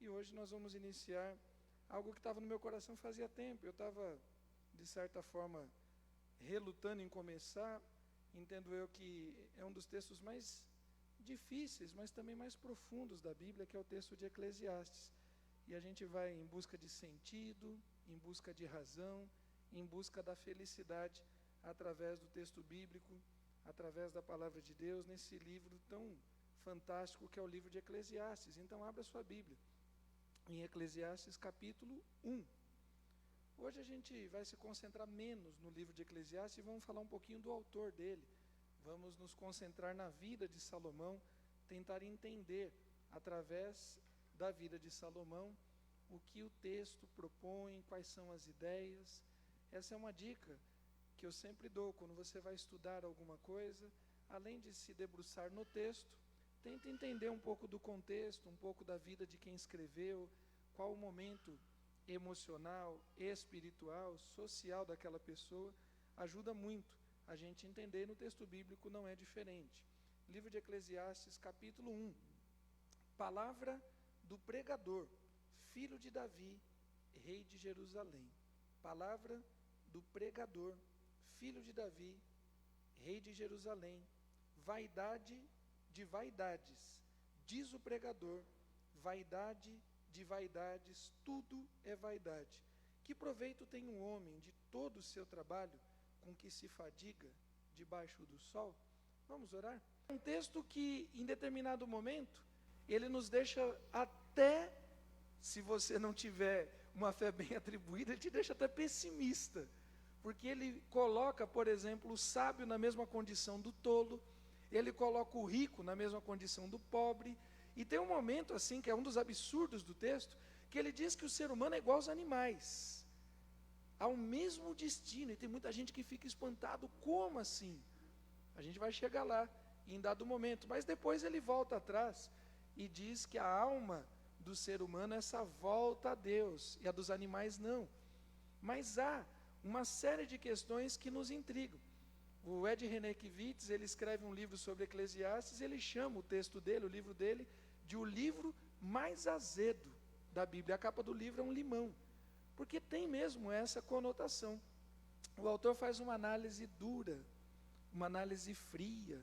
hoje nós vamos iniciar algo que estava no meu coração fazia tempo. Eu estava, de certa forma, relutando em começar. Entendo eu que é um dos textos mais difíceis, mas também mais profundos da Bíblia, que é o texto de Eclesiastes. E a gente vai em busca de sentido, em busca de razão, em busca da felicidade, através do texto bíblico, através da palavra de Deus, nesse livro tão fantástico que é o livro de Eclesiastes. Então abra sua Bíblia em Eclesiastes capítulo 1. Hoje a gente vai se concentrar menos no livro de Eclesiastes e vamos falar um pouquinho do autor dele. Vamos nos concentrar na vida de Salomão, tentar entender através da vida de Salomão o que o texto propõe, quais são as ideias. Essa é uma dica que eu sempre dou quando você vai estudar alguma coisa. Além de se debruçar no texto, tenta entender um pouco do contexto, um pouco da vida de quem escreveu, qual o momento emocional, espiritual, social daquela pessoa. Ajuda muito a gente entender. No texto bíblico não é diferente. Livro de Eclesiastes, capítulo 1. Palavra do pregador, filho de Davi, rei de Jerusalém. Palavra do pregador, filho de Davi, rei de Jerusalém. Vaidade de vaidades, diz o pregador, vaidade de vaidades, tudo é vaidade. Que proveito tem um homem de todo o seu trabalho, com que se fadiga debaixo do sol? Vamos orar? Um texto que, em determinado momento, ele nos deixa até, se você não tiver uma fé bem atribuída, ele te deixa até pessimista, porque ele coloca, por exemplo, o sábio na mesma condição do tolo, ele coloca o rico na mesma condição do pobre, e tem um momento assim, que é um dos absurdos do texto, que ele diz que o ser humano é igual aos animais, há o mesmo destino, e tem muita gente que fica espantado, como assim? A gente vai chegar lá, em dado momento, mas depois ele volta atrás, e diz que a alma do ser humano é essa volta a Deus, e a dos animais não. Mas há uma série de questões que nos intrigam. O Ed Renekiewicz, ele escreve um livro sobre Eclesiastes, ele chama o texto dele, o livro dele, de o livro mais azedo da Bíblia. A capa do livro é um limão, porque tem mesmo essa conotação. O autor faz uma análise dura, uma análise fria,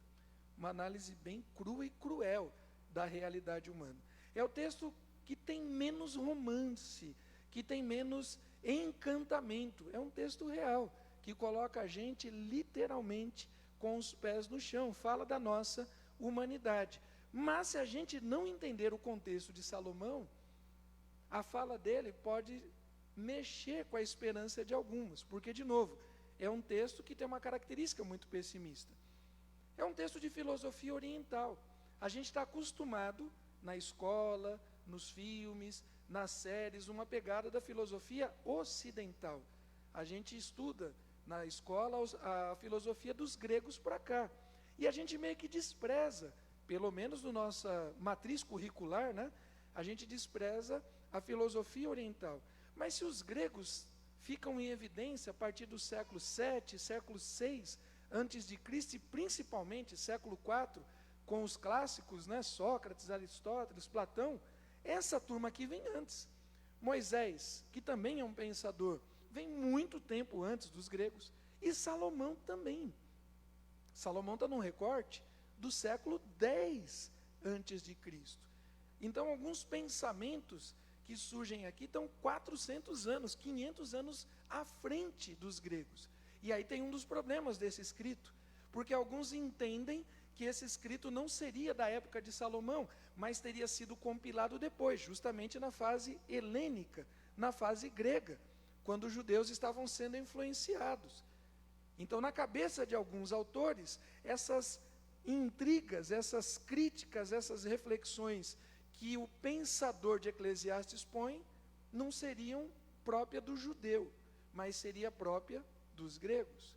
uma análise bem crua e cruel da realidade humana. É o texto que tem menos romance, que tem menos encantamento. É um texto real, que coloca a gente literalmente com os pés no chão, fala da nossa humanidade. Mas se a gente não entender o contexto de Salomão, a fala dele pode mexer com a esperança de algumas, porque, de novo, é um texto que tem uma característica muito pessimista. É um texto de filosofia oriental. A gente está acostumado na escola, nos filmes, nas séries, uma pegada da filosofia ocidental. A gente estuda na escola a filosofia dos gregos para cá. E a gente meio que despreza, pelo menos na nossa matriz curricular, né? A gente despreza a filosofia oriental. Mas se os gregos ficam em evidência a partir do século VII, século VI, antes de Cristo, e principalmente século IV, com os clássicos, né? Sócrates, Aristóteles, Platão, essa turma aqui vem antes. Moisés, que também é um pensador, vem muito tempo antes dos gregos, e Salomão também. Salomão está num recorte do século X antes de Cristo. Então, alguns pensamentos que surgem aqui estão 400 anos, 500 anos à frente dos gregos. E aí tem um dos problemas desse escrito, porque alguns entendem que esse escrito não seria da época de Salomão, mas teria sido compilado depois, justamente na fase helênica, na fase grega, quando os judeus estavam sendo influenciados. Então, na cabeça de alguns autores, essas intrigas, essas críticas, essas reflexões que o pensador de Eclesiastes põe, não seriam própria do judeu, mas seria própria dos gregos.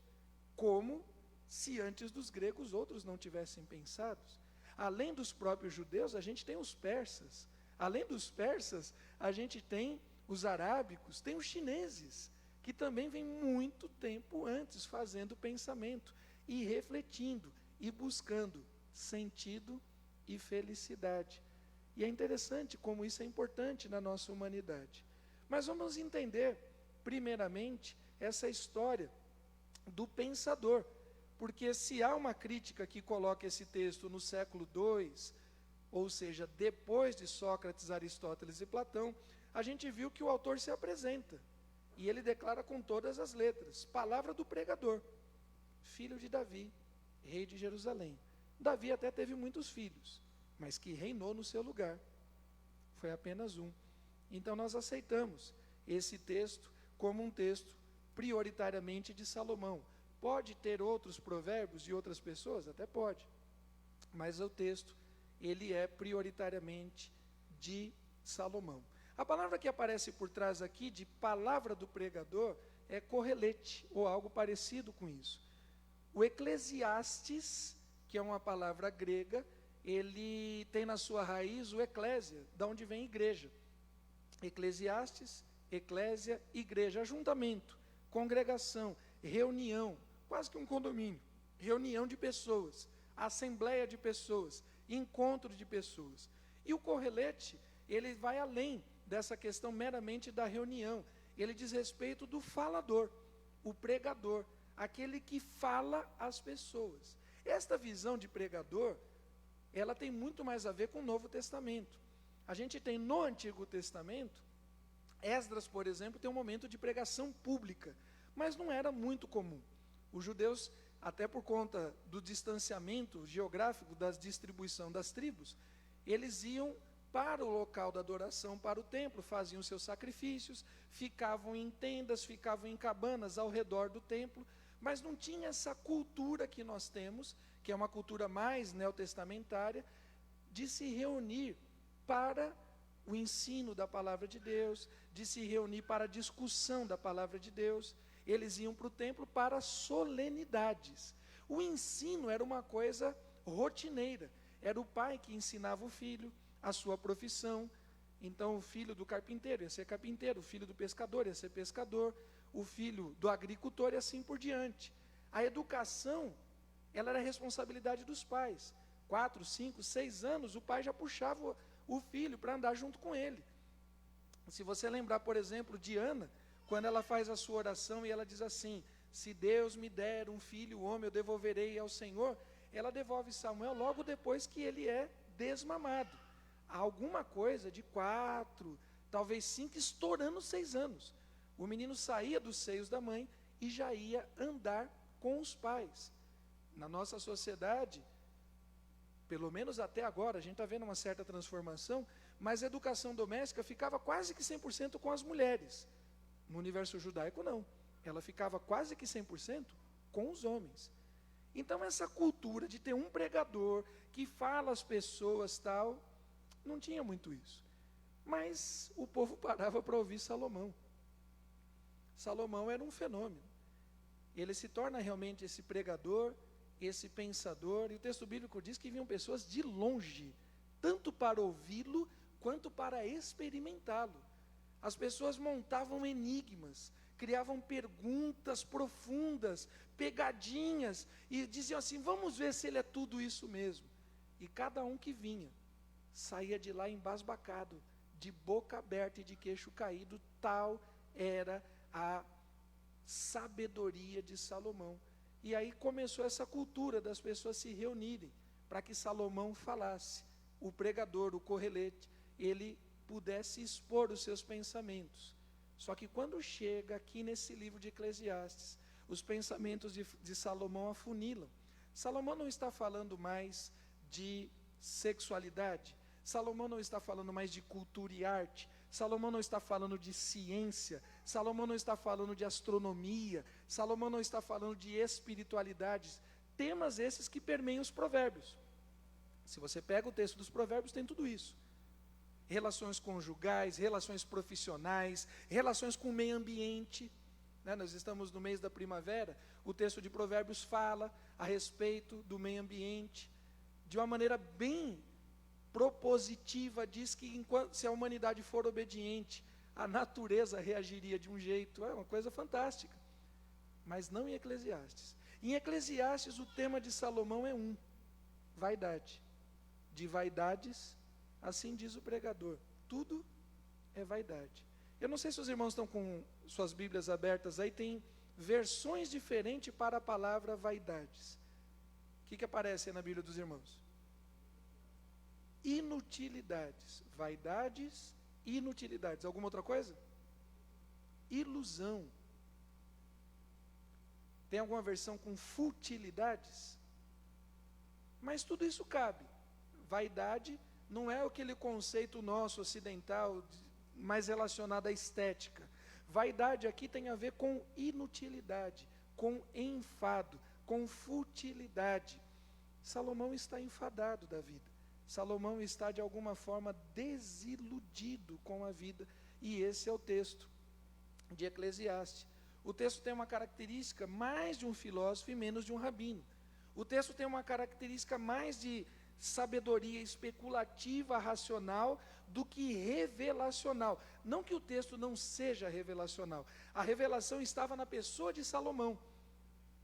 Como se antes dos gregos outros não tivessem pensados. Além dos próprios judeus, a gente tem os persas. Além dos persas, a gente tem os arábicos, tem os chineses, que também vêm muito tempo antes fazendo pensamento e refletindo e buscando sentido e felicidade. E é interessante como isso é importante na nossa humanidade. Mas vamos entender, primeiramente, essa história do pensador. Porque se há uma crítica que coloca esse texto no século II, ou seja, depois de Sócrates, Aristóteles e Platão, a gente viu que o autor se apresenta. E ele declara com todas as letras, palavra do pregador, filho de Davi, rei de Jerusalém. Davi até teve muitos filhos, mas que reinou no seu lugar. Foi apenas um. Então nós aceitamos esse texto como um texto prioritariamente de Salomão. Pode ter outros provérbios de outras pessoas? Até pode. Mas o texto, ele é prioritariamente de Salomão. A palavra que aparece por trás aqui, de palavra do pregador, é correlete, ou algo parecido com isso. O Eclesiastes, que é uma palavra grega, ele tem na sua raiz o eclésia, da onde vem igreja. Eclesiastes, eclésia, igreja, ajuntamento, congregação, reunião, quase que um condomínio, reunião de pessoas, assembleia de pessoas, encontro de pessoas. E o correlete, ele vai além dessa questão meramente da reunião. Ele diz respeito do falador, o pregador, aquele que fala às pessoas. Esta visão de pregador, ela tem muito mais a ver com o Novo Testamento. A gente tem no Antigo Testamento, Esdras, por exemplo, tem um momento de pregação pública, mas não era muito comum. Os judeus, até por conta do distanciamento geográfico da distribuição das tribos, eles iam para o local da adoração, para o templo, faziam seus sacrifícios, ficavam em tendas, ficavam em cabanas ao redor do templo, mas não tinha essa cultura que nós temos, que é uma cultura mais neotestamentária, de se reunir para o ensino da palavra de Deus, de se reunir para a discussão da palavra de Deus. Eles iam para o templo para solenidades. O ensino era uma coisa rotineira, era o pai que ensinava o filho a sua profissão. Então o filho do carpinteiro ia ser carpinteiro, o filho do pescador ia ser pescador, o filho do agricultor e assim por diante. A educação, ela era responsabilidade dos pais. 4, 5, 6 anos, o pai já puxava o filho para andar junto com ele. Se você lembrar, por exemplo, de Ana, quando ela faz a sua oração e ela diz assim, se Deus me der um filho homem, eu devolverei ao Senhor, ela devolve Samuel logo depois que ele é desmamado. Alguma coisa de 4, talvez 5, estourando 6 anos. O menino saía dos seios da mãe e já ia andar com os pais. Na nossa sociedade, pelo menos até agora, a gente está vendo uma certa transformação, mas a educação doméstica ficava quase que 100% com as mulheres. No universo judaico, não. Ela ficava quase que 100% com os homens. Então, essa cultura de ter um pregador que fala às pessoas, tal, não tinha muito isso. Mas o povo parava para ouvir Salomão. Salomão era um fenômeno. Ele se torna realmente esse pregador, esse pensador, e o texto bíblico diz que vinham pessoas de longe, tanto para ouvi-lo, quanto para experimentá-lo. As pessoas montavam enigmas, criavam perguntas profundas, pegadinhas, e diziam assim, vamos ver se ele é tudo isso mesmo. E cada um que vinha, saía de lá embasbacado, de boca aberta e de queixo caído, tal era a sabedoria de Salomão. E aí começou essa cultura das pessoas se reunirem, para que Salomão falasse, o pregador, o correlete, ele pudesse expor os seus pensamentos. Só que quando chega aqui nesse livro de Eclesiastes, os pensamentos de Salomão afunilam. Salomão não está falando mais de sexualidade, Salomão não está falando mais de cultura e arte, Salomão não está falando de ciência, Salomão não está falando de astronomia, Salomão não está falando de espiritualidades, temas esses que permeiam os provérbios. Se você pega o texto dos provérbios, tem tudo isso. Relações conjugais, relações profissionais, relações com o meio ambiente. Nós estamos no mês da primavera, o texto de provérbios fala a respeito do meio ambiente, de uma maneira bem propositiva, diz que se a humanidade for obediente, a natureza reagiria de um jeito, é uma coisa fantástica, mas não em Eclesiastes. Em Eclesiastes o tema de Salomão é vaidade. De vaidades assim diz o pregador, tudo é vaidade. Eu não sei se os irmãos estão com suas Bíblias abertas aí, tem versões diferentes para a palavra vaidades. O que aparece aí na Bíblia dos irmãos? Inutilidades. Vaidades, inutilidades. Alguma outra coisa? Ilusão. Tem alguma versão com futilidades? Mas tudo isso cabe. Vaidade não é aquele conceito nosso ocidental, mais relacionado à estética. Vaidade aqui tem a ver com inutilidade, com enfado, com futilidade. Salomão está enfadado da vida. Salomão está de alguma forma desiludido com a vida. E esse é o texto de Eclesiastes. O texto tem uma característica mais de um filósofo e menos de um rabino. O texto tem uma característica mais de sabedoria especulativa, racional, do que revelacional. Não que o texto não seja revelacional. A revelação estava na pessoa de Salomão.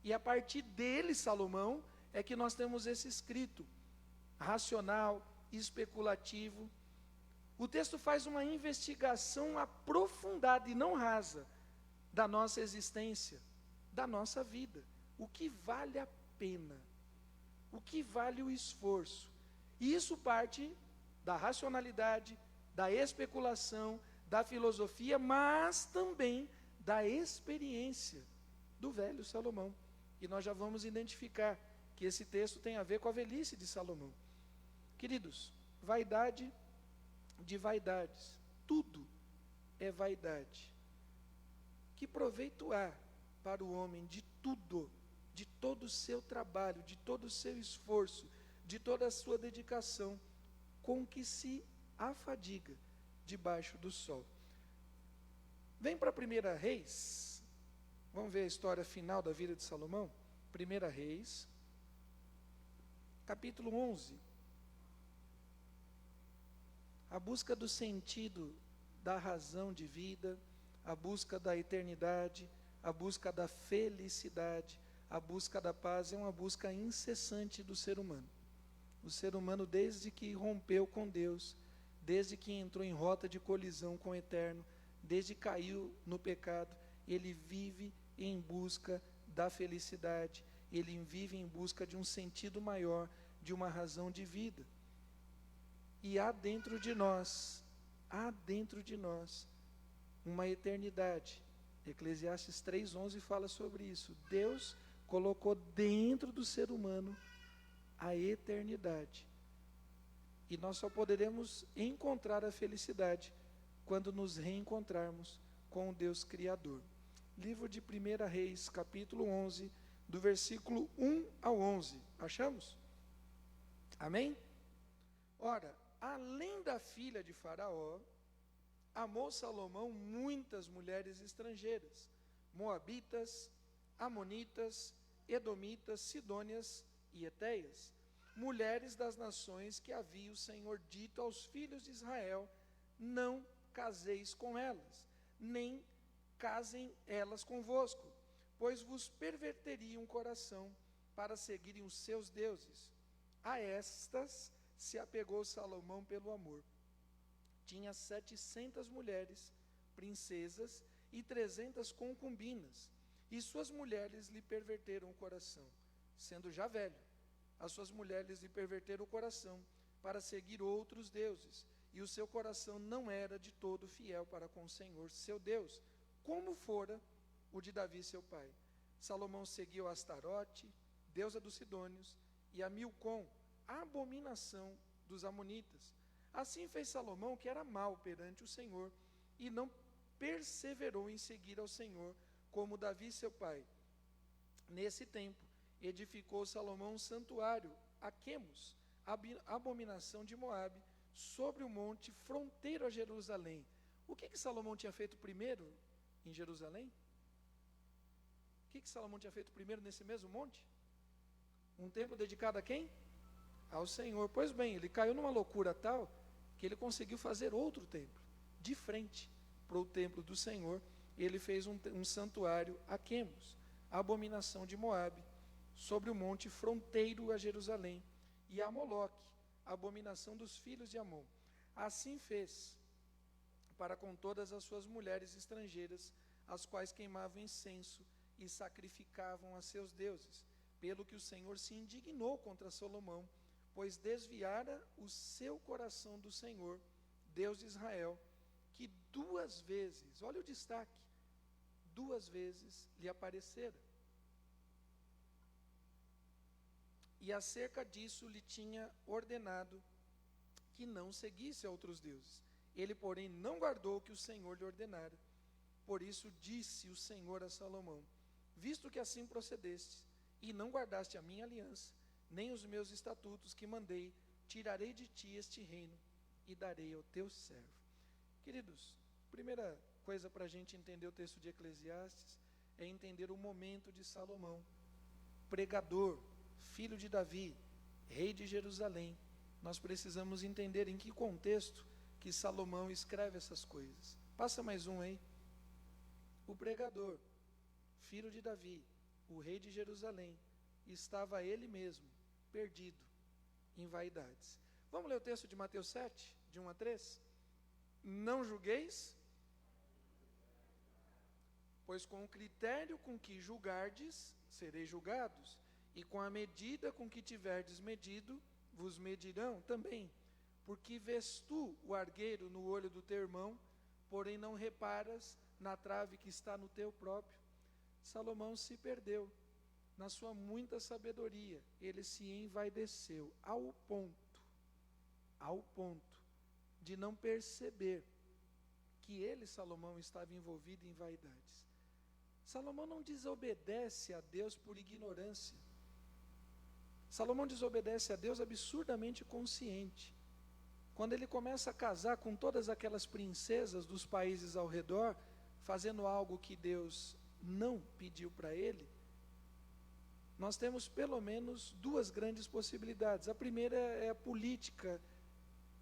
E a partir dele, Salomão, é que nós temos esse escrito racional, especulativo. O texto faz uma investigação aprofundada e não rasa da nossa existência, da nossa vida. O que vale a pena? O que vale o esforço? E isso parte da racionalidade, da especulação, da filosofia, mas também da experiência do velho Salomão. E nós já vamos identificar que esse texto tem a ver com a velhice de Salomão. Queridos, vaidade de vaidades, tudo é vaidade. Que proveito há para o homem de tudo, de todo o seu trabalho, de todo o seu esforço, de toda a sua dedicação, com que se afadiga debaixo do sol. Vem para 1 Reis, vamos ver a história final da vida de Salomão. 1 Reis, capítulo 11. A busca do sentido da razão de vida, a busca da eternidade, a busca da felicidade, a busca da paz é uma busca incessante do ser humano. O ser humano, desde que rompeu com Deus, desde que entrou em rota de colisão com o Eterno, desde que caiu no pecado, ele vive em busca da felicidade, ele vive em busca de um sentido maior, de uma razão de vida. E há dentro de nós uma eternidade. Eclesiastes 3:11 fala sobre isso. Deus colocou dentro do ser humano a eternidade. E nós só poderemos encontrar a felicidade quando nos reencontrarmos com o Deus Criador. Livro de 1 Reis, capítulo 11, do versículo 1 ao 11. Achamos? Amém? Ora, além da filha de Faraó, amou Salomão muitas mulheres estrangeiras, moabitas, amonitas, edomitas, sidônias e etéias, mulheres das nações que havia o Senhor dito aos filhos de Israel: não caseis com elas, nem casem elas convosco, pois vos perverteriam o coração para seguirem os seus deuses. A estas se apegou Salomão pelo amor. Tinha 700 mulheres, princesas, e 300 concubinas, e suas mulheres lhe perverteram o coração, sendo já velho. As suas mulheres lhe perverteram o coração para seguir outros deuses, e o seu coração não era de todo fiel para com o Senhor, seu Deus, como fora o de Davi, seu pai. Salomão seguiu a Astarote, deusa dos sidônios, e a Milcom, a abominação dos amonitas. Assim fez Salomão, que era mau perante o Senhor, e não perseverou em seguir ao Senhor, como Davi, seu pai. Nesse tempo, edificou Salomão um santuário a Quemos, abominação de Moabe, sobre o monte fronteiro a Jerusalém. O que Salomão tinha feito primeiro em Jerusalém? O que Salomão tinha feito primeiro nesse mesmo monte? Um templo dedicado a quem? Ao Senhor. Pois bem, ele caiu numa loucura tal que ele conseguiu fazer outro templo, de frente para o templo do Senhor. Ele fez um santuário a Quemos, a abominação de Moabe, sobre o monte fronteiro a Jerusalém, e a Moloque, a abominação dos filhos de Amon. Assim fez para com todas as suas mulheres estrangeiras, as quais queimavam incenso e sacrificavam a seus deuses, pelo que o Senhor se indignou contra Salomão, pois desviara o seu coração do Senhor, Deus de Israel, que 2 vezes, olha o destaque, 2 vezes lhe aparecera. E acerca disso lhe tinha ordenado que não seguisse a outros deuses. Ele, porém, não guardou o que o Senhor lhe ordenara. Por isso disse o Senhor a Salomão: visto que assim procedeste, e não guardaste a minha aliança, nem os meus estatutos que mandei, tirarei de ti este reino e darei ao teu servo. Queridos, primeira coisa para a gente entender o texto de Eclesiastes é entender o momento de Salomão, pregador, filho de Davi, rei de Jerusalém. Nós precisamos entender em que contexto que Salomão escreve essas coisas. Passa mais um aí. O pregador, filho de Davi, o rei de Jerusalém, estava ele mesmo perdido em vaidades. Vamos ler o texto de Mateus 7, de 1 a 3? Não julgueis, pois com o critério com que julgardes, sereis julgados, e com a medida com que tiverdes medido, vos medirão também. Porque vês tu o argueiro no olho do teu irmão, porém não reparas na trave que está no teu próprio. Salomão se perdeu na sua muita sabedoria, ele se envaideceu ao ponto de não perceber que ele, Salomão, estava envolvido em vaidades. Salomão não desobedece a Deus por ignorância. Salomão desobedece a Deus absurdamente consciente. Quando ele começa a casar com todas aquelas princesas dos países ao redor, fazendo algo que Deus não pediu para ele, nós temos pelo menos 2 grandes possibilidades. A primeira é a política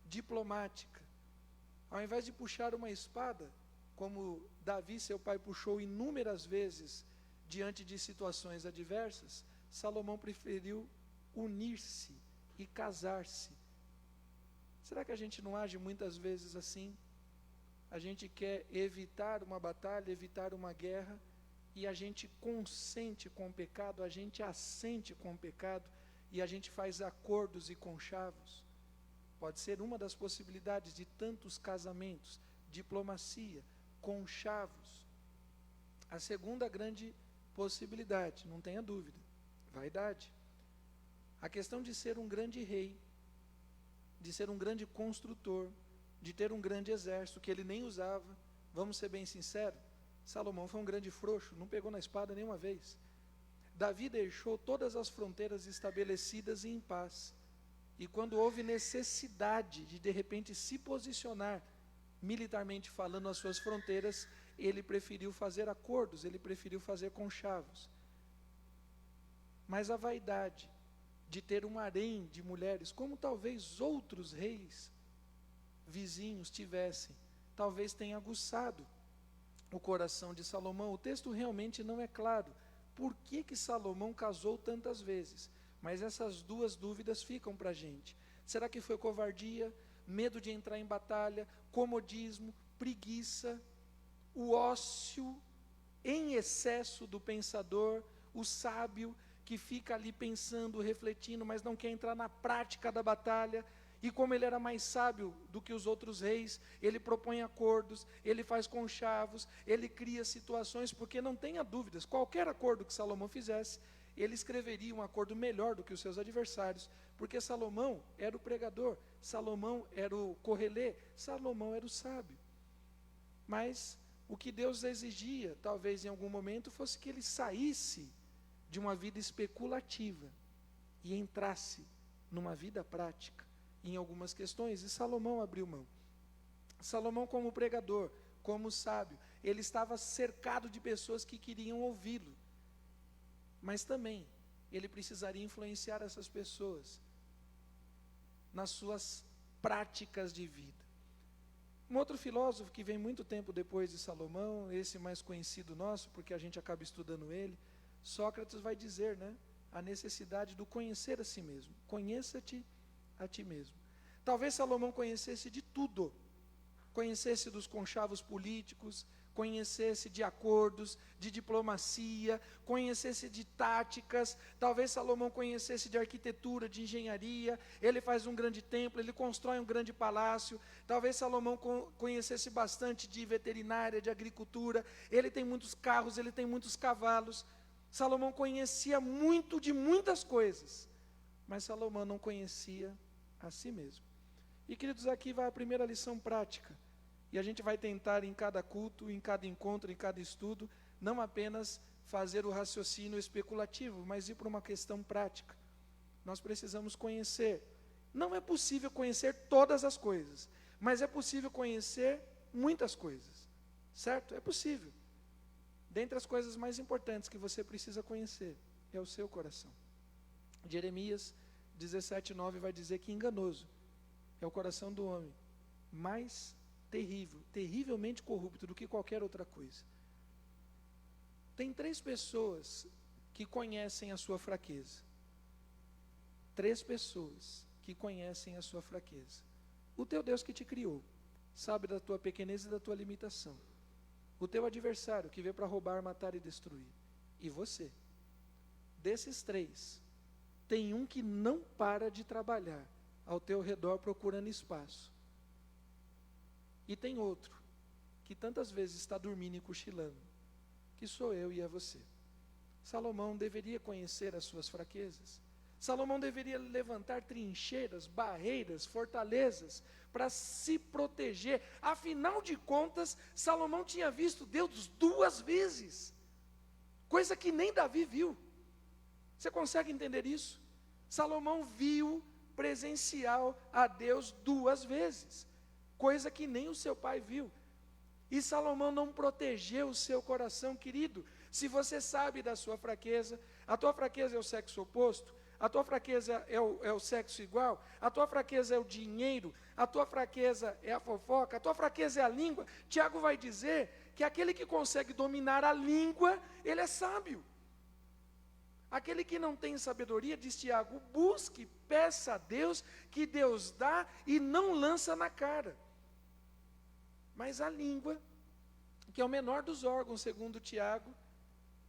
diplomática. Ao invés de puxar uma espada, como Davi, seu pai, puxou inúmeras vezes diante de situações adversas, Salomão preferiu unir-se e casar-se. Será que a gente não age muitas vezes assim? A gente quer evitar uma batalha, evitar uma guerra, e a gente consente com o pecado, a gente assente com o pecado, e a gente faz acordos e conchavos. Pode ser uma das possibilidades de tantos casamentos, diplomacia, conchavos. A segunda grande possibilidade, não tenha dúvida, vaidade. A questão de ser um grande rei, de ser um grande construtor, de ter um grande exército que ele nem usava. Vamos ser bem sinceros, Salomão foi um grande frouxo, não pegou na espada nenhuma vez. Davi deixou todas as fronteiras estabelecidas em paz, e quando houve necessidade de repente se posicionar militarmente falando as suas fronteiras, ele preferiu fazer acordos, ele preferiu fazer conchavos. Mas a vaidade de ter um harém de mulheres, como talvez outros reis vizinhos tivessem, talvez tenha aguçado o coração de Salomão. O texto realmente não é claro por que Salomão casou tantas vezes, mas essas 2 dúvidas ficam para a gente. Será que foi covardia, medo de entrar em batalha, comodismo, preguiça, o ócio em excesso do pensador, o sábio que fica ali pensando, refletindo, mas não quer entrar na prática da batalha? E como ele era mais sábio do que os outros reis, ele propõe acordos, ele faz conchavos, ele cria situações, porque não tenha dúvidas, qualquer acordo que Salomão fizesse, ele escreveria um acordo melhor do que os seus adversários, porque Salomão era o pregador, Salomão era o correlê, Salomão era o sábio. Mas o que Deus exigia, talvez em algum momento, fosse que ele saísse de uma vida especulativa e entrasse numa vida prática em algumas questões, e Salomão abriu mão. Salomão, como pregador, como sábio, ele estava cercado de pessoas que queriam ouvi-lo, mas também ele precisaria influenciar essas pessoas nas suas práticas de vida. Um outro filósofo que vem muito tempo depois de Salomão, esse mais conhecido nosso, porque a gente acaba estudando ele, Sócrates vai dizer, a necessidade do conhecer a si mesmo. Conheça-te a ti mesmo. Talvez Salomão conhecesse de tudo. Conhecesse dos conchavos políticos, conhecesse de acordos, de diplomacia, conhecesse de táticas. Talvez Salomão conhecesse de arquitetura, de engenharia. Ele faz um grande templo, ele constrói um grande palácio. Talvez Salomão conhecesse bastante de veterinária, de agricultura. Ele tem muitos carros, ele tem muitos cavalos. Salomão conhecia muito de muitas coisas, mas Salomão não conhecia a si mesmo. E, queridos, aqui vai a primeira lição prática. E a gente vai tentar em cada culto, em cada encontro, em cada estudo, não apenas fazer o raciocínio especulativo, mas ir para uma questão prática. Nós precisamos conhecer. Não é possível conhecer todas as coisas, mas é possível conhecer muitas coisas. Certo? É possível. Dentre as coisas mais importantes que você precisa conhecer, é o seu coração. Jeremias 17:9 vai dizer que enganoso é o coração do homem, mais terrível, terrivelmente corrupto do que qualquer outra coisa. Tem 3 pessoas que conhecem a sua fraqueza. 3 pessoas que conhecem a sua fraqueza. O teu Deus que te criou, sabe da tua pequenez e da tua limitação. O teu adversário que veio para roubar, matar e destruir. E você. Desses 3, tem um que não para de trabalhar ao teu redor procurando espaço. E tem outro que tantas vezes está dormindo e cochilando, que sou eu e é você. Salomão deveria conhecer as suas fraquezas. Salomão deveria levantar trincheiras, barreiras, fortalezas para se proteger. Afinal de contas, Salomão tinha visto Deus 2 vezes, coisa que nem Davi viu. Você consegue entender isso? Salomão viu presencial a Deus 2 vezes, coisa que nem o seu pai viu. E Salomão não protegeu o seu coração, querido. Se você sabe da sua fraqueza, a tua fraqueza é o sexo oposto, a tua fraqueza é o sexo igual, a tua fraqueza é o dinheiro, a tua fraqueza é a fofoca, a tua fraqueza é a língua. Tiago vai dizer que aquele que consegue dominar a língua, ele é sábio. Aquele que não tem sabedoria, diz Tiago, busque, peça a Deus, que Deus dá e não lança na cara. Mas a língua, que é o menor dos órgãos, segundo Tiago,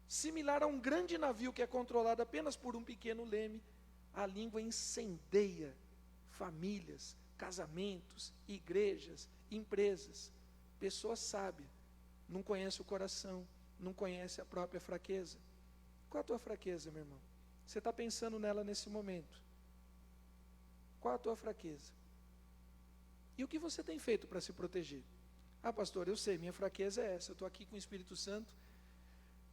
similar a um grande navio que é controlado apenas por um pequeno leme, a língua incendeia famílias, casamentos, igrejas, empresas. Pessoa sábia não conhece o coração, não conhece a própria fraqueza. Qual a tua fraqueza, meu irmão? Você está pensando nela nesse momento. Qual a tua fraqueza? E o que você tem feito para se proteger? Ah, pastor, eu sei, minha fraqueza é essa. Eu estou aqui com o Espírito Santo.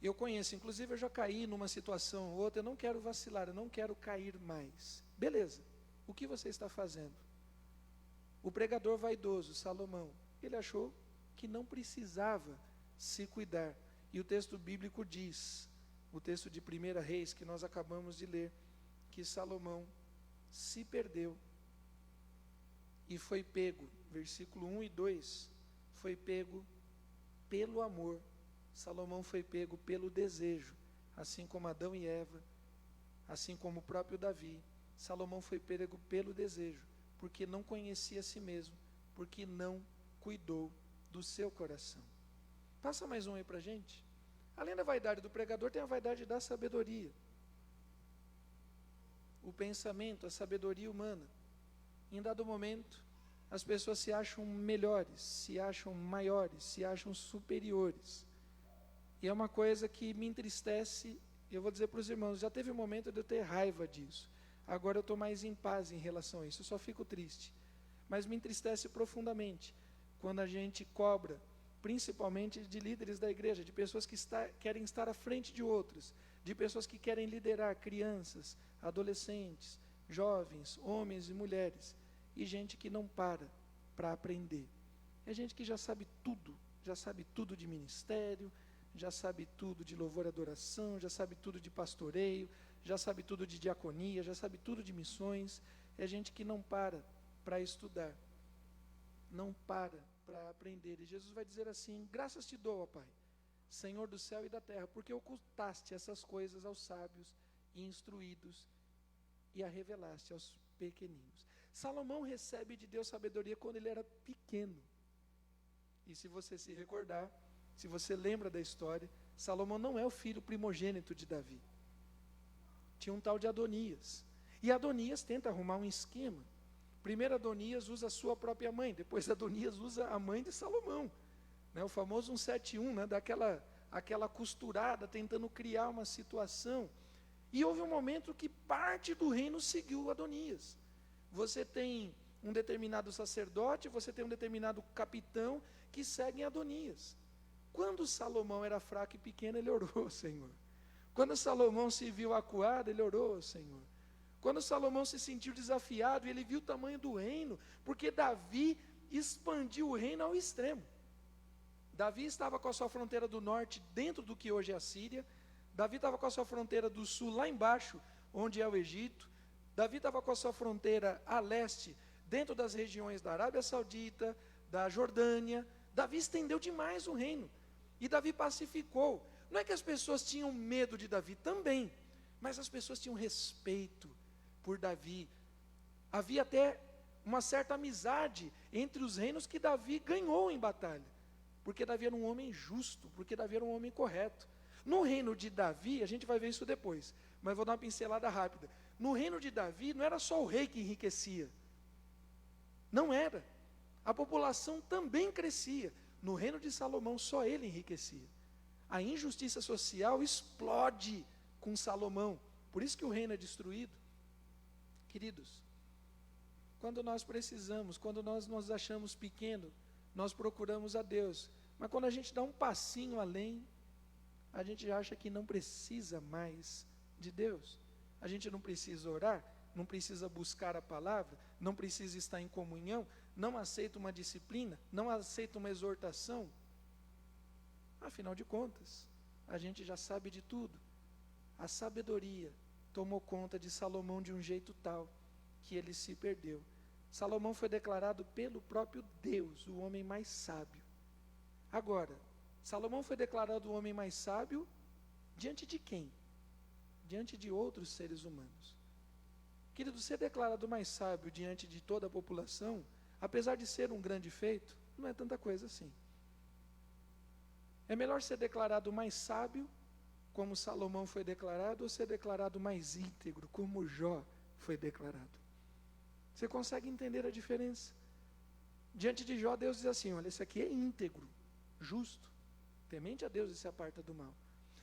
Eu conheço, inclusive eu já caí numa situação ou outra. Eu não quero vacilar, eu não quero cair mais. Beleza, o que você está fazendo? O pregador vaidoso, Salomão, ele achou que não precisava se cuidar. E o texto bíblico diz, o texto de 1 Reis, que nós acabamos de ler, que Salomão se perdeu e foi pego, versículo 1 e 2, foi pego pelo amor. Salomão foi pego pelo desejo, assim como Adão e Eva, assim como o próprio Davi. Salomão foi pego pelo desejo, porque não conhecia a si mesmo, porque não cuidou do seu coração. Passa mais um aí para a gente. Além da vaidade do pregador, tem a vaidade da sabedoria. O pensamento, a sabedoria humana. Em dado momento, as pessoas se acham melhores, se acham maiores, se acham superiores. E é uma coisa que me entristece. Eu vou dizer para os irmãos, já teve um momento de eu ter raiva disso. Agora eu estou mais em paz em relação a isso, eu só fico triste. Mas me entristece profundamente quando a gente cobra, principalmente de líderes da igreja, de pessoas que querem estar à frente de outros, de pessoas que querem liderar crianças, adolescentes, jovens, homens e mulheres, e gente que não para aprender. É gente que já sabe tudo de ministério, já sabe tudo de louvor e adoração, já sabe tudo de pastoreio, já sabe tudo de diaconia, já sabe tudo de missões. É gente que não para estudar, não para aprender. E Jesus vai dizer assim: graças te dou, ó Pai, Senhor do céu e da terra, porque ocultaste essas coisas aos sábios e instruídos e a revelaste aos pequeninos. Salomão recebe de Deus sabedoria quando ele era pequeno. E se você se recordar, se você lembra da história, Salomão não é o filho primogênito de Davi. Tinha um tal de Adonias. E Adonias tenta arrumar um esquema. Primeiro Adonias usa a sua própria mãe, depois Adonias usa a mãe de Salomão. O famoso 171, aquela costurada, tentando criar uma situação. E houve um momento que parte do reino seguiu Adonias. Você tem um determinado sacerdote, você tem um determinado capitão que seguem Adonias. Quando Salomão era fraco e pequeno, ele orou ao Senhor. Quando Salomão se viu acuado, ele orou ao Senhor. Quando Salomão se sentiu desafiado, ele viu o tamanho do reino, porque Davi expandiu o reino ao extremo. Davi estava com a sua fronteira do norte dentro do que hoje é a Síria. Davi estava com a sua fronteira do sul lá embaixo, onde é o Egito. Davi estava com a sua fronteira a leste, dentro das regiões da Arábia Saudita, da Jordânia. Davi estendeu demais o reino. E Davi pacificou. Não é que as pessoas tinham medo de Davi, também. Mas as pessoas tinham respeito por Davi. Havia até uma certa amizade entre os reinos que Davi ganhou em batalha. Porque Davi era um homem justo, porque Davi era um homem correto. No reino de Davi, a gente vai ver isso depois, mas vou dar uma pincelada rápida. No reino de Davi, não era só o rei que enriquecia. Não era. A população também crescia. No reino de Salomão, só ele enriquecia. A injustiça social explode com Salomão. Por isso que o reino é destruído. Queridos, quando nós precisamos, quando nós nos achamos pequenos, nós procuramos a Deus. Mas quando a gente dá um passinho além, a gente acha que não precisa mais de Deus. A gente não precisa orar, não precisa buscar a palavra, não precisa estar em comunhão, não aceita uma disciplina, não aceita uma exortação. Afinal de contas, a gente já sabe de tudo. A sabedoria tomou conta de Salomão de um jeito tal que ele se perdeu. Salomão foi declarado pelo próprio Deus o homem mais sábio. Agora, Salomão foi declarado o homem mais sábio diante de quem? Diante de outros seres humanos. Querido, ser declarado mais sábio diante de toda a população, apesar de ser um grande feito, não é tanta coisa assim. É melhor ser declarado mais sábio, como Salomão foi declarado, ou ser declarado mais íntegro, como Jó foi declarado. Você consegue entender a diferença? Diante de Jó, Deus diz assim: olha, esse aqui é íntegro, justo, temente a Deus e se aparta do mal.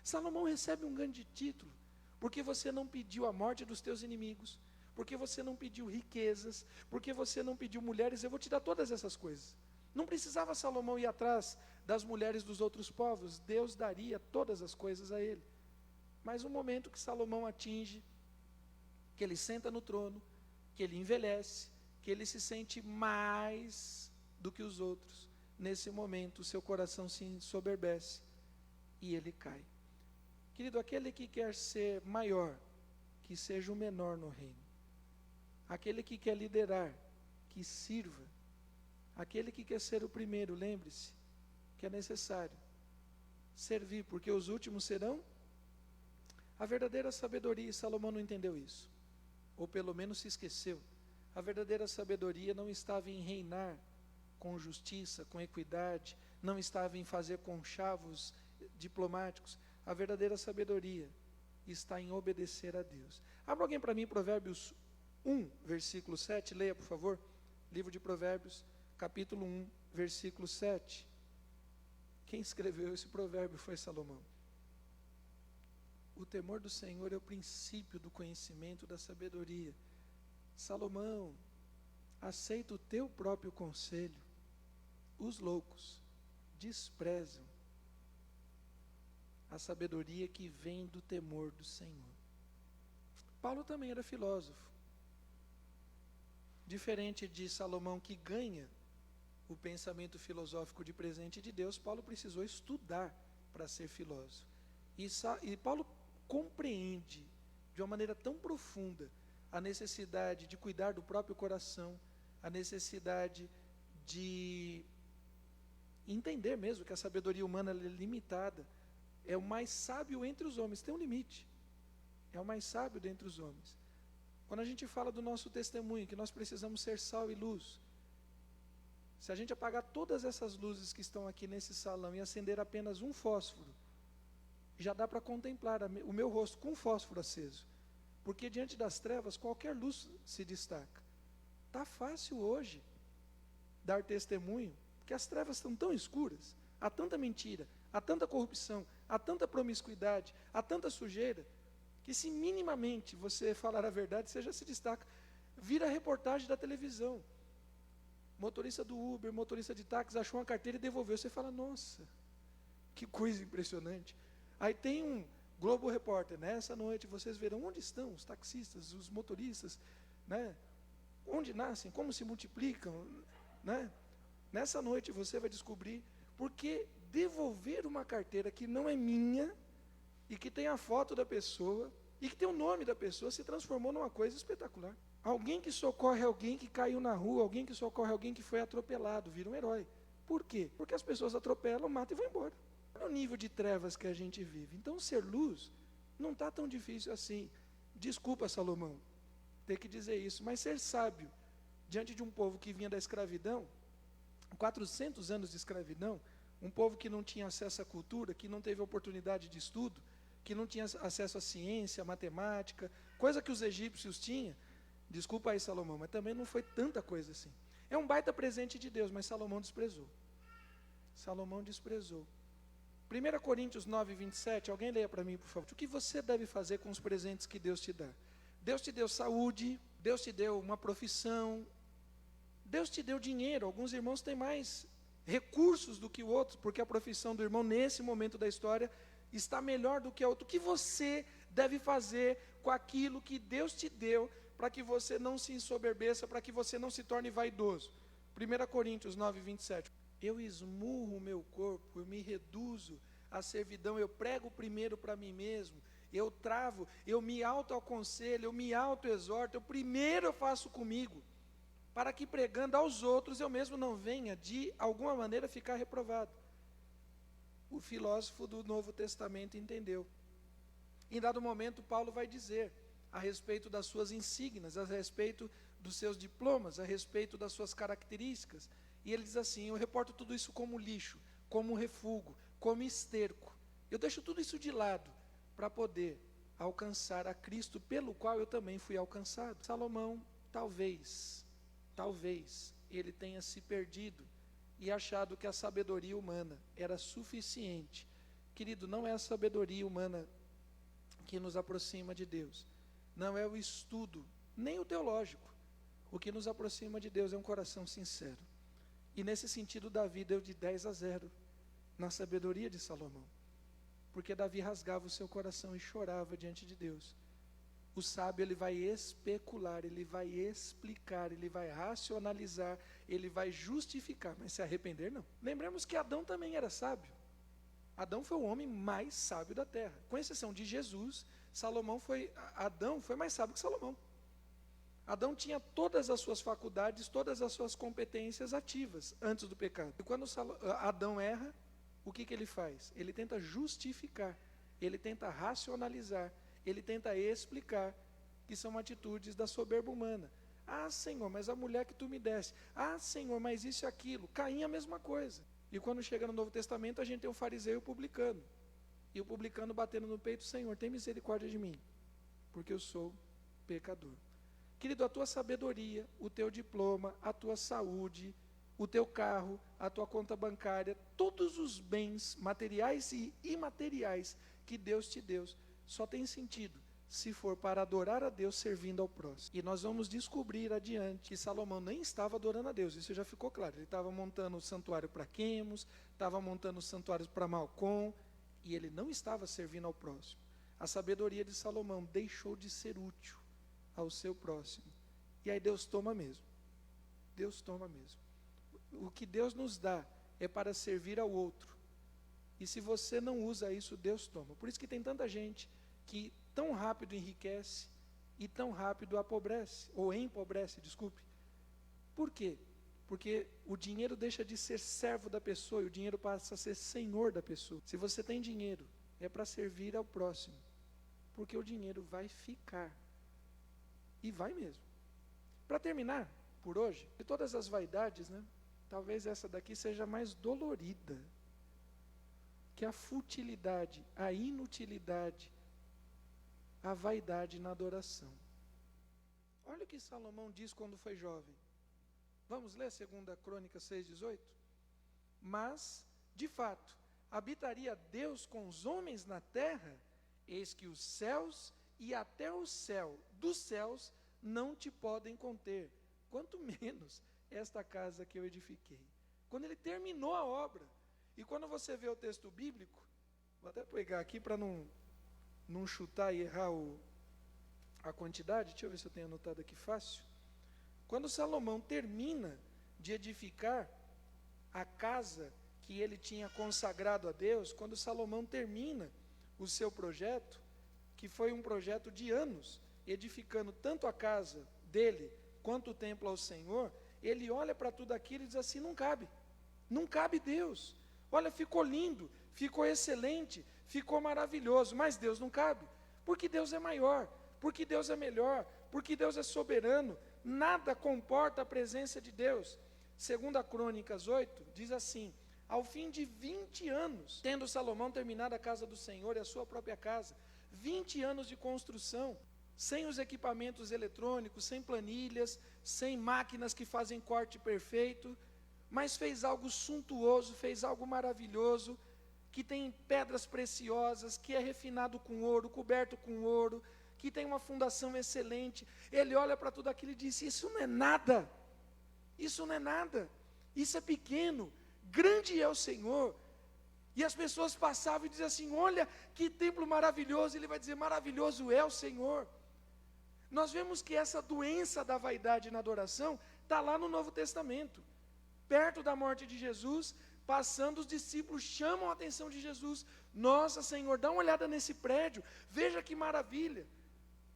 Salomão recebe um grande título, porque você não pediu a morte dos teus inimigos, porque você não pediu riquezas, porque você não pediu mulheres, eu vou te dar todas essas coisas. Não precisava Salomão ir atrás das mulheres dos outros povos, Deus daria todas as coisas a ele. Mas o momento que Salomão atinge, que ele senta no trono, que ele envelhece, que ele se sente mais do que os outros, nesse momento o seu coração se ensoberbece e ele cai. Querido, aquele que quer ser maior, que seja o menor no reino. Aquele que quer liderar, que sirva. Aquele que quer ser o primeiro, lembre-se que é necessário servir, porque os últimos serão. A verdadeira sabedoria, e Salomão não entendeu isso, ou pelo menos se esqueceu. A verdadeira sabedoria não estava em reinar com justiça, com equidade, não estava em fazer conchavos diplomáticos. A verdadeira sabedoria está em obedecer a Deus. Abra alguém para mim Provérbios 1, versículo 7, leia por favor. Livro de Provérbios, capítulo 1, versículo 7. Quem escreveu esse provérbio foi Salomão. O temor do Senhor é o princípio do conhecimento, da sabedoria. Salomão, aceita o teu próprio conselho. Os loucos desprezam a sabedoria que vem do temor do Senhor. Paulo também era filósofo. Diferente de Salomão, que ganha o pensamento filosófico de presente de Deus, Paulo precisou estudar para ser filósofo. E Paulo compreende de uma maneira tão profunda a necessidade de cuidar do próprio coração, a necessidade de entender mesmo que a sabedoria humana é limitada. É o mais sábio entre os homens, tem um limite. É o mais sábio dentre os homens. Quando a gente fala do nosso testemunho, que nós precisamos ser sal e luz, se a gente apagar todas essas luzes que estão aqui nesse salão e acender apenas um fósforo, já dá para contemplar o meu rosto com um fósforo aceso. Porque diante das trevas, qualquer luz se destaca. Está fácil hoje dar testemunho, porque as trevas estão tão escuras, há tanta mentira, há tanta corrupção, há tanta promiscuidade, há tanta sujeira, que se minimamente você falar a verdade, você já se destaca. Vira reportagem da televisão. Motorista do Uber, motorista de táxi, achou uma carteira e devolveu. Você fala, nossa, que coisa impressionante. Aí tem um Globo Repórter, nessa noite vocês verão onde estão os taxistas, os motoristas, né? Onde nascem, como se multiplicam, né? Nessa noite você vai descobrir, porque devolver uma carteira que não é minha, e que tem a foto da pessoa, e que tem o nome da pessoa, se transformou numa coisa espetacular. Alguém que socorre alguém que caiu na rua, alguém que socorre alguém que foi atropelado, vira um herói. Por quê? Porque as pessoas atropelam, matam e vão embora. Olha o nível de trevas que a gente vive. Então ser luz não está tão difícil assim. Desculpa, Salomão, ter que dizer isso, mas ser sábio diante de um povo que vinha da escravidão, 400 anos de escravidão, um povo que não tinha acesso à cultura, que não teve oportunidade de estudo, que não tinha acesso à ciência, à matemática, coisa que os egípcios tinham. Desculpa aí, Salomão, mas também não foi tanta coisa assim. É um baita presente de Deus, mas Salomão desprezou. Salomão desprezou. 1 Coríntios 9, 27, alguém leia para mim, por favor. O que você deve fazer com os presentes que Deus te dá? Deus te deu saúde, Deus te deu uma profissão, Deus te deu dinheiro. Alguns irmãos têm mais recursos do que o outro, porque a profissão do irmão, nesse momento da história, está melhor do que a outra. O que você deve fazer com aquilo que Deus te deu, para que você não se ensoberbeça, para que você não se torne vaidoso? 1 Coríntios 9, 27. Eu esmurro o meu corpo, eu me reduzo à servidão, eu prego primeiro para mim mesmo, eu travo, eu me autoaconselho, eu me autoexorto, eu faço comigo, para que pregando aos outros eu mesmo não venha de alguma maneira ficar reprovado. O filósofo do Novo Testamento entendeu. Em dado momento, Paulo vai dizer a respeito das suas insígnias, a respeito dos seus diplomas, a respeito das suas características. E ele diz assim: eu reporto tudo isso como lixo, como refúgio, como esterco. Eu deixo tudo isso de lado para poder alcançar a Cristo, pelo qual eu também fui alcançado. Salomão, talvez ele tenha se perdido e achado que a sabedoria humana era suficiente. Querido, não é a sabedoria humana que nos aproxima de Deus. Não é o estudo, nem o teológico. O que nos aproxima de Deus é um coração sincero. E nesse sentido, Davi deu de 10-0 na sabedoria de Salomão. Porque Davi rasgava o seu coração e chorava diante de Deus. O sábio, ele vai especular, ele vai explicar, ele vai racionalizar, ele vai justificar, mas se arrepender não. Lembremos que Adão também era sábio. Adão foi o homem mais sábio da terra. Com exceção de Jesus, Adão foi mais sábio que Salomão. Adão tinha todas as suas faculdades, todas as suas competências ativas antes do pecado. E quando Adão erra, o que ele faz? Ele tenta justificar, ele tenta racionalizar, ele tenta explicar, que são atitudes da soberba humana. Ah, Senhor, mas a mulher que tu me deste. Ah, Senhor, mas isso e aquilo. Caim a mesma coisa. E quando chega no Novo Testamento, a gente tem o fariseu e o publicano. E o publicano batendo no peito: Senhor, tem misericórdia de mim, porque eu sou pecador. Querido, a tua sabedoria, o teu diploma, a tua saúde, o teu carro, a tua conta bancária, todos os bens materiais e imateriais que Deus te deu, só tem sentido se for para adorar a Deus servindo ao próximo. E nós vamos descobrir adiante que Salomão nem estava adorando a Deus, isso já ficou claro. Ele estava montando o santuário para Quemos, estava montando os santuários para Malcom, e ele não estava servindo ao próximo. A sabedoria de Salomão deixou de ser útil ao seu próximo. E aí Deus toma mesmo. Deus toma mesmo. O que Deus nos dá é para servir ao outro. E se você não usa isso, Deus toma. Por isso que tem tanta gente que tão rápido enriquece e tão rápido empobrece, desculpe. Por quê? Porque o dinheiro deixa de ser servo da pessoa e o dinheiro passa a ser senhor da pessoa. Se você tem dinheiro, é para servir ao próximo, porque o dinheiro vai ficar. E vai mesmo. Para terminar, por hoje, de todas as vaidades, né, talvez essa daqui seja mais dolorida, que a futilidade, a inutilidade, a vaidade na adoração. Olha o que Salomão diz quando foi jovem. Vamos ler 2 Crônicas 6,18? Mas, de fato, habitaria Deus com os homens na terra? Eis que os céus e até o céu dos céus não te podem conter, quanto menos esta casa que eu edifiquei. Quando ele terminou a obra, e quando você vê o texto bíblico, vou até pegar aqui para não chutar e errar a quantidade, deixa eu ver se eu tenho anotado aqui fácil. Quando Salomão termina de edificar a casa que ele tinha consagrado a Deus, quando Salomão termina o seu projeto, que foi um projeto de anos, edificando tanto a casa dele, quanto o templo ao Senhor, ele olha para tudo aquilo e diz assim, não cabe Deus. Olha, ficou lindo, ficou excelente, ficou maravilhoso, mas Deus não cabe, porque Deus é maior, porque Deus é melhor, porque Deus é soberano, nada comporta a presença de Deus. 2 Crônicas 8, diz assim, ao fim de 20 anos, tendo Salomão terminado a casa do Senhor e a sua própria casa, 20 anos de construção, sem os equipamentos eletrônicos, sem planilhas, sem máquinas que fazem corte perfeito, mas fez algo suntuoso, fez algo maravilhoso, que tem pedras preciosas, que é refinado com ouro, coberto com ouro, que tem uma fundação excelente. Ele olha para tudo aquilo e diz, isso não é nada, isso é pequeno, grande é o Senhor. E as pessoas passavam e diziam assim, olha que templo maravilhoso, ele vai dizer, maravilhoso é o Senhor. Nós vemos que essa doença da vaidade na adoração está lá no Novo Testamento. Perto da morte de Jesus, passando, os discípulos chamam a atenção de Jesus. Nossa, Senhor, dá uma olhada nesse prédio, veja que maravilha.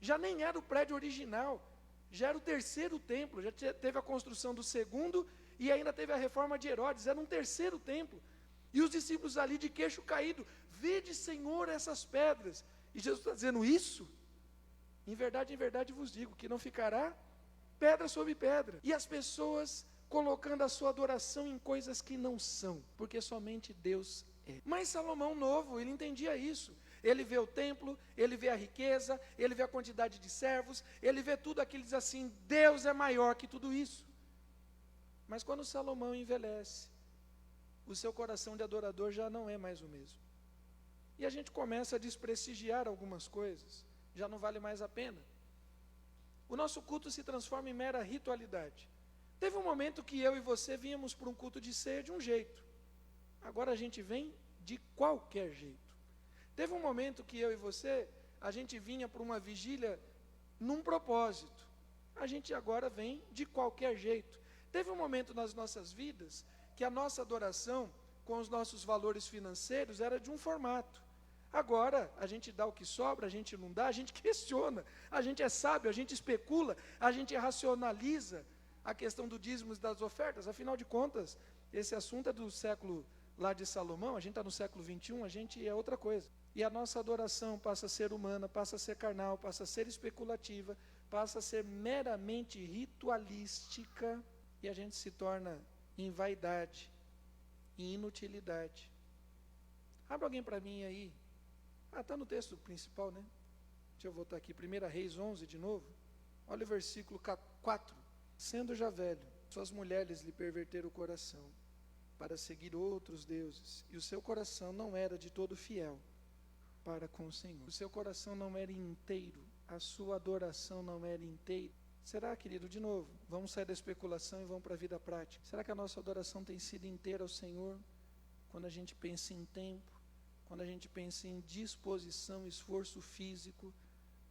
Já nem era o prédio original, já era o terceiro templo, já teve a construção do segundo e ainda teve a reforma de Herodes, era um terceiro templo. E os discípulos ali de queixo caído, vede, Senhor, essas pedras. E Jesus está dizendo isso? Em verdade vos digo, que não ficará pedra sobre pedra. E as pessoas colocando a sua adoração em coisas que não são, porque somente Deus é. Mas Salomão novo, ele entendia isso. Ele vê o templo, ele vê a riqueza, ele vê a quantidade de servos, ele vê tudo aquilo e diz assim, Deus é maior que tudo isso. Mas quando Salomão envelhece, o seu coração de adorador já não é mais o mesmo. E a gente começa a desprestigiar algumas coisas, já não vale mais a pena. O nosso culto se transforma em mera ritualidade. Teve um momento que eu e você vínhamos para um culto de ceia de um jeito. Agora a gente vem de qualquer jeito. Teve um momento que eu e você, a gente vinha para uma vigília num propósito. A gente agora vem de qualquer jeito. Teve um momento nas nossas vidas que a nossa adoração com os nossos valores financeiros era de um formato. Agora, a gente dá o que sobra, a gente não dá, a gente questiona, a gente é sábio, a gente especula, a gente racionaliza a questão do dízimo e das ofertas. Afinal de contas, esse assunto é do século lá de Salomão, a gente está no século 21, a gente é outra coisa. E a nossa adoração passa a ser humana, passa a ser carnal, passa a ser especulativa, passa a ser meramente ritualística, e a gente se torna em vaidade, em inutilidade. Abre alguém para mim aí. Está no texto principal, né? Deixa eu voltar aqui, 1 Reis 11 de novo. Olha o versículo 4. Sendo já velho, suas mulheres lhe perverteram o coração, para seguir outros deuses, e o seu coração não era de todo fiel para com o Senhor. O seu coração não era inteiro, a sua adoração não era inteira. Será, querido, de novo, vamos sair da especulação e vamos para a vida prática. Será que a nossa adoração tem sido inteira ao Senhor? Quando a gente pensa em tempo, quando a gente pensa em disposição, esforço físico,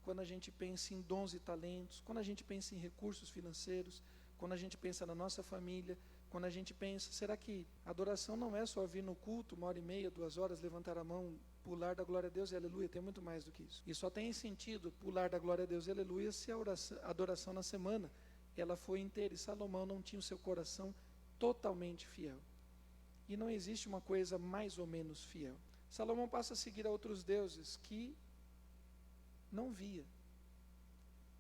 quando a gente pensa em dons e talentos, quando a gente pensa em recursos financeiros, quando a gente pensa na nossa família, quando a gente pensa, será que a adoração não é só vir no culto, 1h30, 2 horas, levantar a mão, pular da glória a Deus e aleluia, tem muito mais do que isso. E só tem sentido pular da glória a Deus e aleluia se a adoração na semana, ela foi inteira, e Salomão não tinha o seu coração totalmente fiel. E não existe uma coisa mais ou menos fiel. Salomão passa a seguir a outros deuses que não via.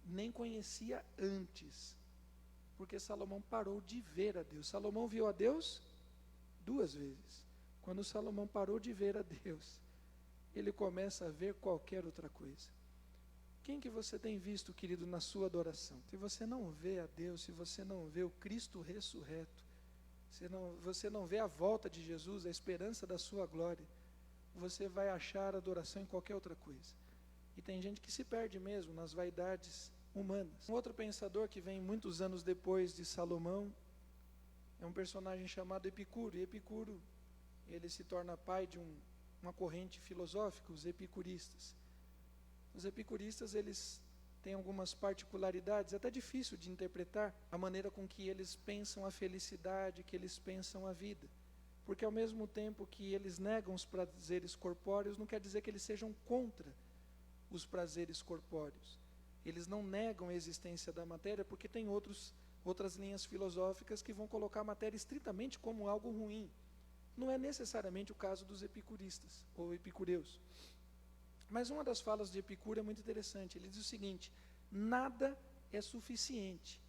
nem conhecia antes, porque Salomão parou de ver a Deus. Salomão viu a Deus 2 vezes. Quando Salomão parou de ver a Deus, ele começa a ver qualquer outra coisa. Quem que você tem visto, querido, na sua adoração? Se você não vê a Deus, se você não vê o Cristo ressurreto, se você não vê a volta de Jesus, a esperança da sua glória, você vai achar adoração em qualquer outra coisa. E tem gente que se perde mesmo nas vaidades humanas. Um outro pensador que vem muitos anos depois de Salomão é um personagem chamado Epicuro. E Epicuro, ele se torna pai de uma corrente filosófica, os epicuristas. Os epicuristas, eles têm algumas particularidades, até difícil de interpretar a maneira com que eles pensam a felicidade, que eles pensam a vida. Porque ao mesmo tempo que eles negam os prazeres corpóreos, não quer dizer que eles sejam contra os prazeres corpóreos. Eles não negam a existência da matéria, porque tem outras linhas filosóficas que vão colocar a matéria estritamente como algo ruim. Não é necessariamente o caso dos epicuristas, ou epicureus. Mas uma das falas de Epicuro é muito interessante. Ele diz o seguinte: nada é suficiente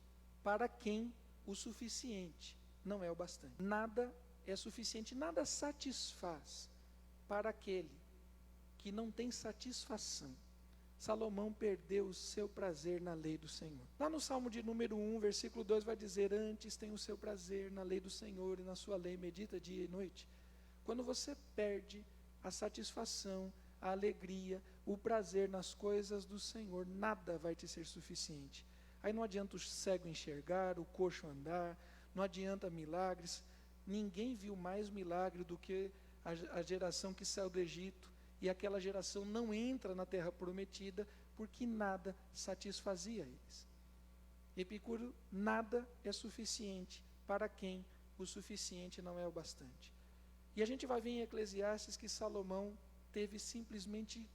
para quem o suficiente não é o bastante. Nada é suficiente, nada satisfaz para aquele que não tem satisfação. Salomão perdeu o seu prazer na lei do Senhor. Lá no Salmo de número 1, versículo 2, vai dizer: antes tem o seu prazer na lei do Senhor, e na sua lei medita dia e noite. Quando você perde a satisfação, a alegria, o prazer nas coisas do Senhor, nada vai te ser suficiente. Aí não adianta o cego enxergar, o coxo andar, não adianta milagres. Ninguém viu mais milagre do que a geração que saiu do Egito, e aquela geração não entra na terra prometida, porque nada satisfazia eles. Epicuro: nada é suficiente para quem o suficiente não é o bastante. E a gente vai ver em Eclesiastes que Salomão teve simplesmente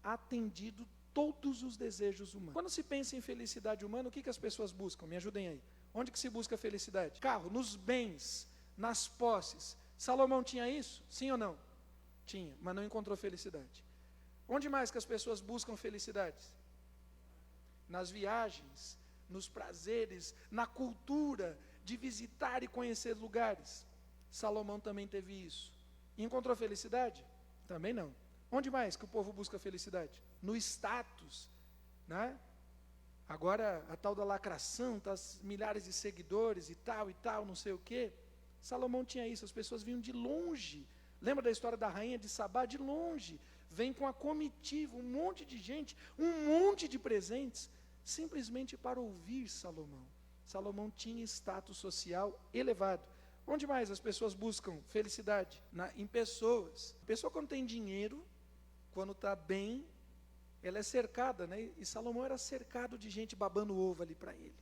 atendido todos os desejos humanos. Quando se pensa em felicidade humana, o que as pessoas buscam? Me ajudem aí. Onde que se busca a felicidade? Carro, nos bens, nas posses. Salomão tinha isso? Sim ou não? Tinha, mas não encontrou felicidade. Onde mais que as pessoas buscam felicidade? Nas viagens, nos prazeres, na cultura de visitar e conhecer lugares. Salomão também teve isso. E encontrou felicidade? Também não. Onde mais que o povo busca felicidade? No status, né? Agora a tal da lacração, tá, milhares de seguidores e tal, não sei o quê. Salomão tinha isso, as pessoas vinham de longe. Lembra da história da rainha de Sabá? De longe. Vem com a comitiva, um monte de gente, um monte de presentes, simplesmente para ouvir Salomão. Salomão tinha status social elevado. Onde mais as pessoas buscam felicidade? Em pessoas. A pessoa, quando tem dinheiro, quando está bem, ela é cercada, né? E Salomão era cercado de gente babando ovo ali para ele,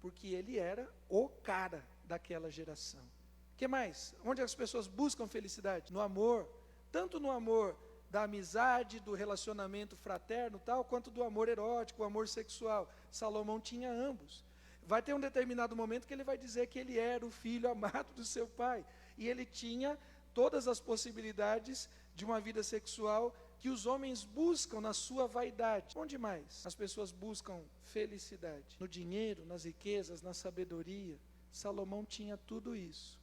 porque ele era o cara daquela geração. O que mais? Onde as pessoas buscam felicidade? No amor, tanto no amor da amizade, do relacionamento fraterno, tal, quanto do amor erótico, o amor sexual. Salomão tinha ambos. Vai ter um determinado momento que ele vai dizer que ele era o filho amado do seu pai, e ele tinha todas as possibilidades de uma vida sexual que os homens buscam na sua vaidade. Onde mais as pessoas buscam felicidade? No dinheiro, nas riquezas, na sabedoria. Salomão tinha tudo isso.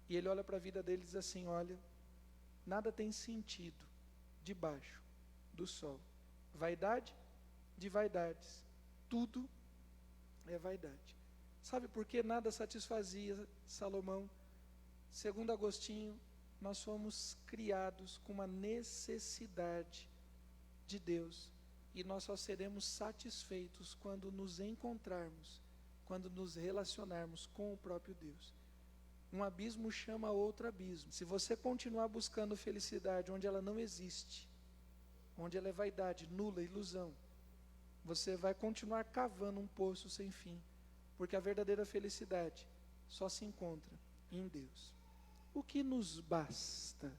E ele olha para a vida dele e diz assim: olha, nada tem sentido debaixo do sol. Vaidade de vaidades. Tudo é vaidade. Sabe por que nada satisfazia Salomão? Segundo Agostinho, nós fomos criados com uma necessidade de Deus, e nós só seremos satisfeitos quando nos encontrarmos, quando nos relacionarmos com o próprio Deus. Um abismo chama outro abismo. Se você continuar buscando felicidade onde ela não existe, onde ela é vaidade, nula, ilusão, você vai continuar cavando um poço sem fim, porque a verdadeira felicidade só se encontra em Deus. O que nos basta?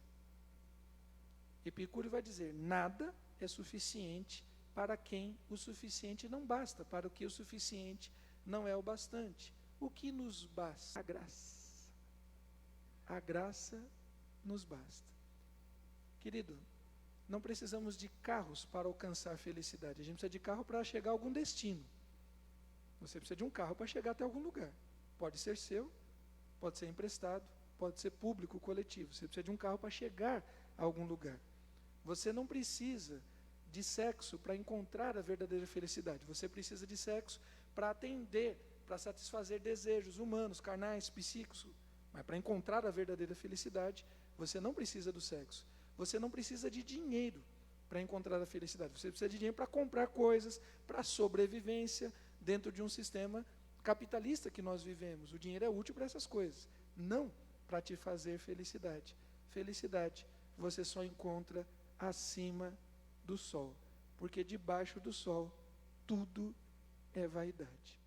Epicuro vai dizer: nada é suficiente para quem o suficiente não basta, para o que o suficiente não é o bastante. O que nos basta? A graça. A graça nos basta. Querido, não precisamos de carros para alcançar felicidade. A gente precisa de carro para chegar a algum destino. Você precisa de um carro para chegar até algum lugar. Pode ser seu, pode ser emprestado, pode ser público, coletivo. Você precisa de um carro para chegar a algum lugar. Você não precisa de sexo para encontrar a verdadeira felicidade. Você precisa de sexo para atender, para satisfazer desejos humanos, carnais, psíquicos. Mas para encontrar a verdadeira felicidade, você não precisa do sexo. Você não precisa de dinheiro para encontrar a felicidade. Você precisa de dinheiro para comprar coisas, para sobrevivência dentro de um sistema capitalista que nós vivemos. O dinheiro é útil para essas coisas, não para te fazer felicidade. Felicidade você só encontra acima do sol, porque debaixo do sol tudo é vaidade.